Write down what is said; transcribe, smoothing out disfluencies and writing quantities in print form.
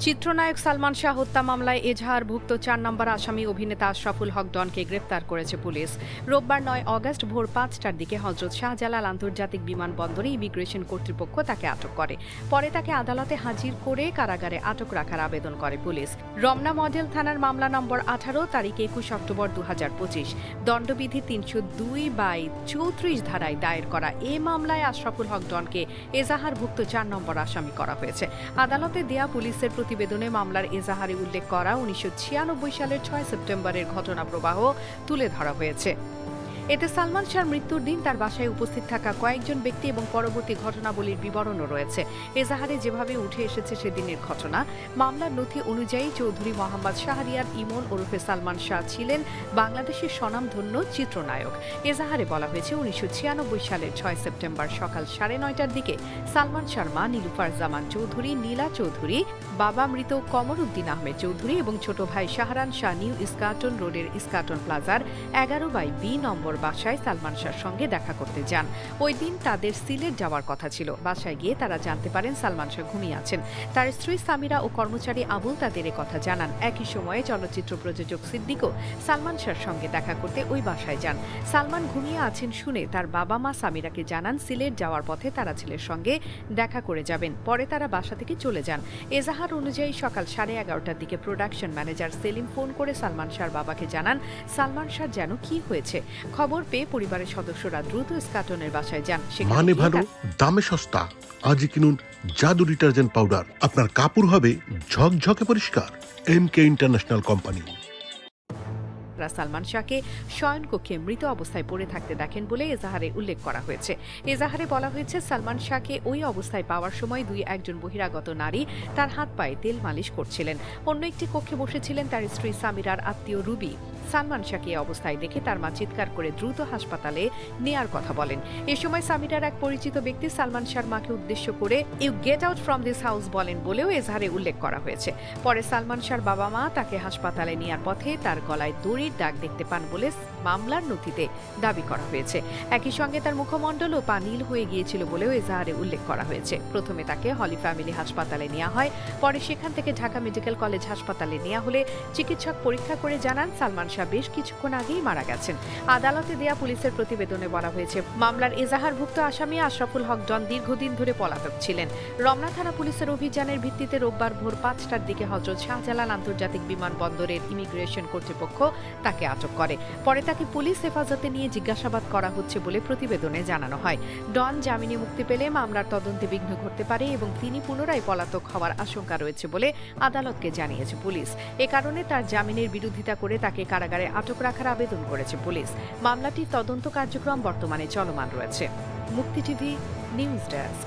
চিত্রনায়ক সালমান শাহ হত্যা মামলায় এজাহারভুক্ত ৪ নম্বর আসামি অভিনেতা আশরাফুল হক ডনকে গ্রেপ্তার করেছে পুলিশ। রোববার ৯ অগস্ট ভোর ৫টার দিকে হযরত শাহজালাল আন্তর্জাতিক বিমানবন্দরে ইমিগ্রেশন কর্তৃপক্ষ তাকে আটক করে। পরে তাকে আদালতে হাজির করে কারাগারে আটক রাখার আবেদন করে পুলিশ। রমনা মডেল থানার মামলা নম্বর ১৮ তারিখ ২১ অক্টোবর ২০২৫ দণ্ডবিধি ৩০২/৩৪ ধারায় দায়ের করা এ মামলায় আশরাফুল হক ডনকে এজাহারভুক্ত ৪ নম্বর আসামি করা হয়েছে। আদালতে দেয়া পুলিশের প্রতিবেদনে মামলার এজাহারে উল্লেখ করা ১৯৯৬ সালের ৬ সেপ্টেম্বরের ঘটনা প্রবাহ তুলে ধরা হয়েছে। এতে সালমান শাহর মৃত্যুর দিন তার বাসায় উপস্থিত থাকা কয়েকজন ব্যক্তি এবং পরবর্তী ঘটনাবলীর বিবরণও রয়েছে। এজাহারে যেভাবে উঠে এসেছে সেদিনের ঘটনা, মামলার নথি অনুযায়ী চৌধুরী মোহাম্মদ শাহরিয়ার ইমন ওরফে সালমান শাহ ছিলেন বাংলাদেশের স্বনামধন্য চিত্রনায়ক। এজাহারে বলা হয়েছে ১৯৯৬ সালের ৬ সেপ্টেম্বর সকাল ৯:৩০টার দিকে সালমান শাহর মা নীলুফার জামান চৌধুরী, নীলা চৌধুরী, বাবা মৃত কমর উদ্দিন আহমেদ চৌধুরী এবং ছোট ভাই শাহরান শাহ নিউ ইস্কাটন রোডের ইস্কাটন প্লাজার ১১/বি নম্বর বাসায় সালমান শাহর সঙ্গে দেখা করতে যান। ওই দিন তাদের সিলেট যাওয়ার কথা ছিল। বাসায় গিয়ে তারা জানতে পারেন সালমান শাহ ঘুমিয়ে আছেন। তার স্ত্রী সামিরা ও কর্মচারী আবুল তাদের কথা জানান। একই সময়ে চলচ্চিত্র প্রযোজক সিদ্দিকও সালমান শাহর সঙ্গে দেখা করতে ওই বাসায় যান। সালমান ঘুমিয়ে আছেন শুনে তার বাবা মা সামিরাকে জানান সিলেট যাওয়ার পথে তারা ছেলের সঙ্গে দেখা করে যাবেন। পরে তারা বাসা থেকে চলে যান। এজাহার অনুযায়ী সকাল 11:30টার দিকে প্রোডাকশন ম্যানেজার সেলিম ফোন করে সালমান শাহর বাবাকে জানান সালমান শাহ যেন কি হয়েছে। খবর পেয়ে পরিবারের সদস্যরা দ্রুত ইস্কাটনের বাসায় যান। মানে ভালো, দামে সস্তা। আজই কিনুন জাদু ডিটারজেন্ট পাউডার। আপনার কাপড় হবে ঝকঝকে পরিষ্কার। MK international company. সালমান শাহকে শয়নকক্ষে মৃত অবস্থায় পড়ে থাকতে দেখেন বলে এজাহারে উল্লেখ করা হয়েছে। এজাহারে বলা হয়েছে সালমান শাহকে ওই অবস্থায় পাওয়ার সময় একজন বহিরাগত নারী তার হাত পায়ে তেল মালিশ করছিলেন। অন্য একটি কক্ষে বসেছিলেন তার স্ত্রী সামিরার আত্মীয় রুবি। সালমান শাহকে এই অবস্থায় দেখে তার মা চিৎকার করে দ্রুত হাসপাতালে নেয়ার কথা বলেন। এ সময় সামিরার এক পরিচিত ব্যক্তি সালমান শাহর মাকে উদ্দেশ্য করে you get out from this house বলেন বলেও এজাহারে উল্লেখ করা হয়েছে। পরে সালমান শাহর বাবা মা তাকে হাসপাতালে নেয়ার পথে তার গলায় দড়ির দাগ দেখতে পান বলে মামলার নথিতে দাবি করা হয়েছে। একই সঙ্গে তার মুখমণ্ডল ও পা নীল হয়ে গিয়েছিল বলেও এজাহারে উল্লেখ করা হয়েছে। প্রথমে তাকে হলি ফ্যামিলি হাসপাতালে নেওয়া হয়। পরে সেখান থেকে ঢাকা মেডিকেল কলেজ হাসপাতালে নেওয়া হলে চিকিৎসক পরীক্ষা করে জানান সালমান শাহ বেশ কিছুক্ষণ আগেই মারা গেছেন। আদালতে দেয়া পুলিশের প্রতিবেদনে বলা হয়েছে মামলার এজাহারভুক্ত আসামি আশরাফুল হক ডন দীর্ঘদিন ধরে পলাতক ছিলেন। রমনা থানা পুলিশের অভিযানের ভিত্তিতে রোববার ভোর ৫টার দিকে হযরত শাহজালাল আন্তর্জাতিক বিমানবন্দরের ইমিগ্রেশন কর্তৃপক্ষ তাকে আটক করে। পরে তাকে পুলিশ হেফাজতে নিয়ে জিজ্ঞাসাবাদ করা হচ্ছে বলে প্রতিবেদনে জানানো হয়। ডন জামিনে মুক্তি পেলে মামলার তদন্তে বিঘ্ন ঘটতে পারে এবং তিনি পুনরায় পলাতক হওয়ার আশঙ্কা রয়েছে বলে আদালতকে জানিয়েছে পুলিশ। এ কারণে তার জামিনের বিরোধিতা করে তাকে কারাগারে আটক রাখার আবেদন করেছে পুলিশ। মামলাটির তদন্ত কার্যক্রম বর্তমানে চলমান রয়েছে। মুক্তি টিভি নিউজ ডেস্ক।